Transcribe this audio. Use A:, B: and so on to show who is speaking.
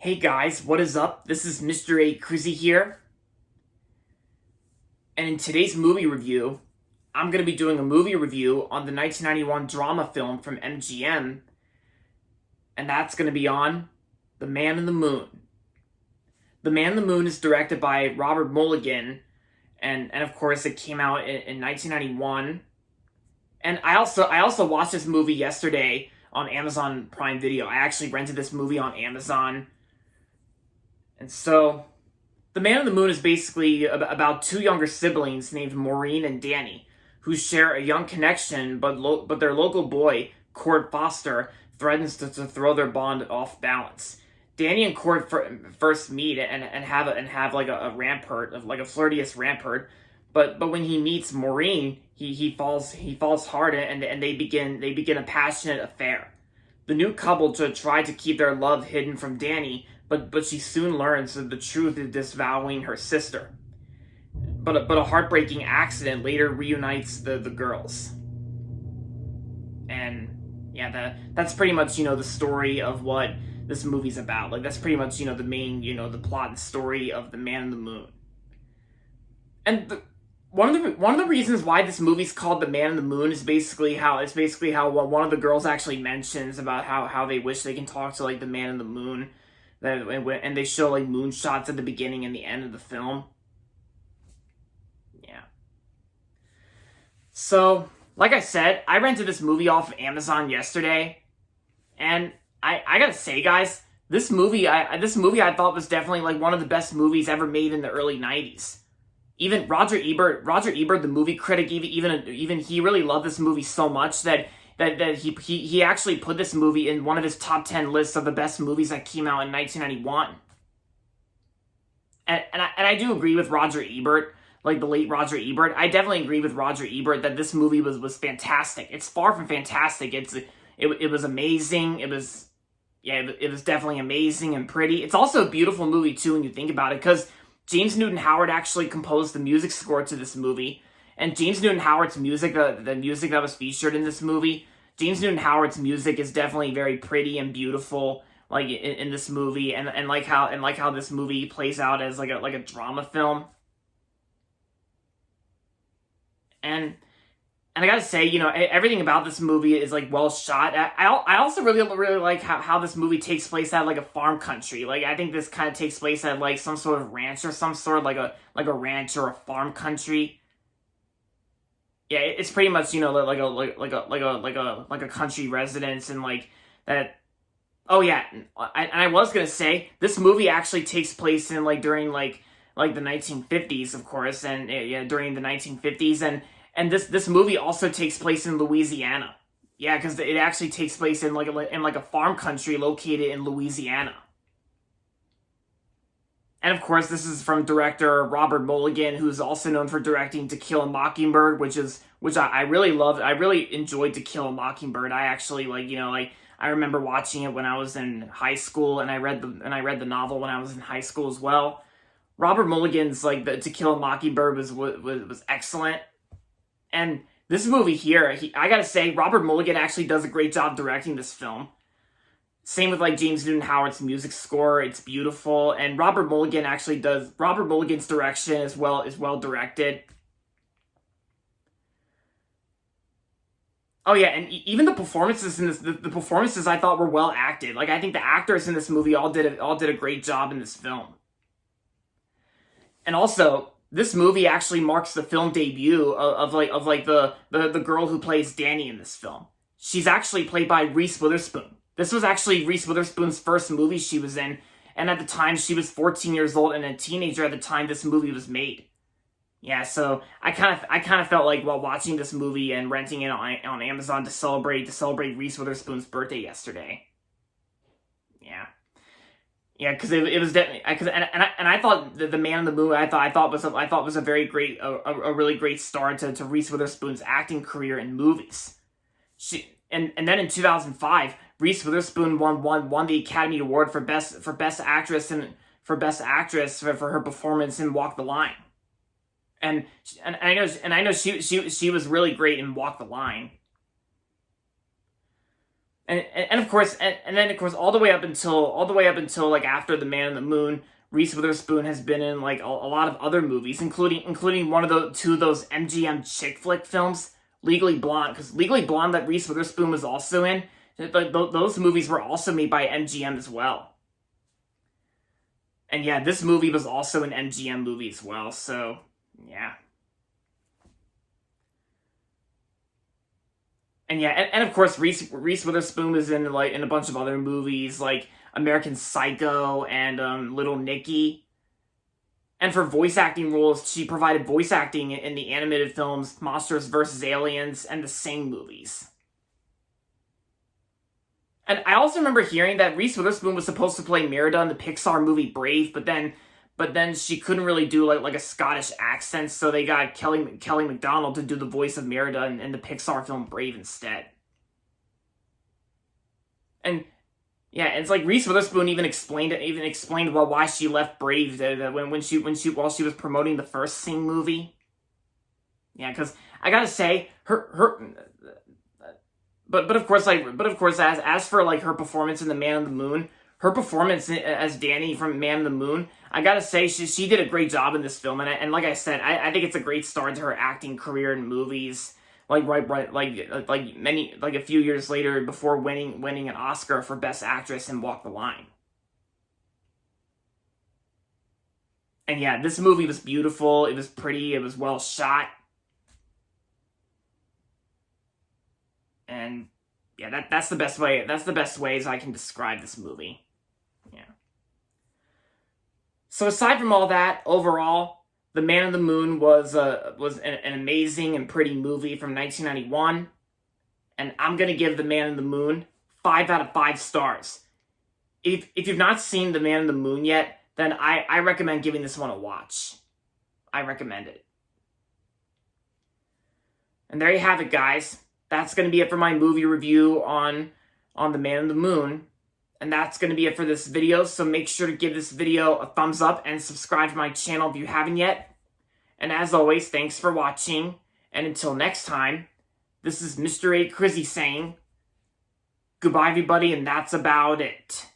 A: Hey guys, what is up? This is Mr. A. Cruzy here. And in today's movie review, I'm going to be doing a movie review on the 1991 drama film from MGM. And that's going to be on The Man in the Moon. The Man in the Moon is directed by Robert Mulligan. And of course, it came out in 1991. And I also watched this movie yesterday on Amazon Prime Video. I actually rented this movie on Amazon. And so, The Man in the Moon is basically about two younger siblings named Maureen and Danny, who share a young connection, but their local boy, Cord Foster, threatens to throw their bond off balance. Danny and Cord first meet and have like a rampart of like a flirtious rampart, but when he meets Maureen, he falls hard and they begin a passionate affair. The new couple try to keep their love hidden from Danny, but she soon learns that the truth is disavowing her sister. But a heartbreaking accident later reunites the girls. And yeah, that's pretty much, the story of what this movie's about. Like, that's pretty much, the main, the plot and story of The Man in the Moon. And one of the reasons why this movie's called The Man in the Moon is basically how one of the girls actually mentions about how they wish they can talk to like the Man in the Moon. And they show like moonshots at the beginning and the end of the film. Yeah. So, like I said, I rented this movie off of Amazon yesterday, and I gotta say, guys, this movie I thought was definitely like one of the best movies ever made in the early '90s. Even Roger Ebert, the movie critic, even he really loved this movie so much that he actually put this movie in one of his top 10 lists of the best movies that came out in 1991. And I do agree with Roger Ebert, like the late Roger Ebert. I definitely agree with Roger Ebert that this movie was fantastic. It's far from fantastic. It was amazing. It was definitely amazing and pretty. It's also a beautiful movie too when you think about it, because James Newton Howard actually composed the music score to this movie. And James Newton Howard's music, the music that was featured in this movie, James Newton Howard's music is definitely very pretty and beautiful, like in this movie, and like how this movie plays out as like a drama film. And I gotta say, everything about this movie is like well shot. I also really like how this movie takes place at like a farm country. Like, I think this kind of takes place at like some sort of ranch or some sort of like a ranch or a farm country. Yeah, it's pretty much like a country residence and like that. Oh yeah, I was gonna say this movie actually takes place in like during like the 1950s, of course, and yeah, during the 1950s, and this movie also takes place in Louisiana. Yeah, because it actually takes place in like a farm country located in Louisiana. And of course, this is from director Robert Mulligan, who's also known for directing To Kill a Mockingbird, which I really loved. I really enjoyed To Kill a Mockingbird. I actually I remember watching it when I was in high school, and I read the novel when I was in high school as well. Robert Mulligan's To Kill a Mockingbird was excellent, and this movie here, I gotta say, Robert Mulligan actually does a great job directing this film. Same with like James Newton Howard's music score; it's beautiful, and Robert Mulligan's direction is well directed. Oh yeah, and even the performances in this, the performances I thought were well acted. Like, I think the actors in this movie all did a great job in this film. And also, this movie actually marks the film debut of the girl who plays Danny in this film. She's actually played by Reese Witherspoon. This was actually Reese Witherspoon's first movie she was in, and at the time she was 14 years old and a teenager at the time this movie was made. Yeah, so I kind of felt like while watching this movie and renting it on Amazon to celebrate Reese Witherspoon's birthday yesterday. Yeah, because it was definitely and I thought the Man in the Moon I thought was a very great a really great start to Reese Witherspoon's acting career in movies. And then in 2005, Reese Witherspoon won the Academy Award for best actress for her performance in Walk the Line. And I know she was really great in Walk the Line. And of course, and then of course, all the way up until like after The Man in the Moon, Reese Witherspoon has been in like a lot of other movies, including one of the two of those MGM chick flick films, Legally Blonde, because Legally Blonde that Reese Witherspoon was also in, those movies were also made by MGM as well. And yeah, this movie was also an MGM movie as well, so yeah. And yeah, and of course Reese Witherspoon was in a bunch of other movies like American Psycho and Little Nicky. And for voice acting roles, she provided voice acting in the animated films Monsters vs. Aliens and the Sing movies. And I also remember hearing that Reese Witherspoon was supposed to play Merida in the Pixar movie Brave, but then she couldn't really do like a Scottish accent, so they got Kelly MacDonald to do the voice of Merida in the Pixar film Brave instead. And yeah, it's like Reese Witherspoon even explained why she left Brave while she was promoting the first Sing movie. Yeah, because I gotta say but of course as for like her performance in The Man on the Moon, her performance as Danny from Man on the Moon, I gotta say she did a great job in this film, and like I said, I think it's a great start to her acting career in movies. Like a few years later, before winning an Oscar for Best Actress in Walk the Line. And yeah, this movie was beautiful. It was pretty. It was well shot. And yeah, that's the best way. That's the best ways I can describe this movie. Yeah. So aside from all that, overall, The Man in the Moon was an amazing and pretty movie from 1991, and I'm gonna give The Man in the Moon 5 out of 5 stars. If you've not seen The Man in the Moon yet, then I recommend giving this one a watch. I recommend it. And there you have it, guys. That's gonna be it for my movie review on The Man in the Moon. And that's going to be it for this video, so make sure to give this video a thumbs up and subscribe to my channel if you haven't yet. And as always, thanks for watching, and until next time, this is Mr. A. Crizzy saying, goodbye everybody, and that's about it.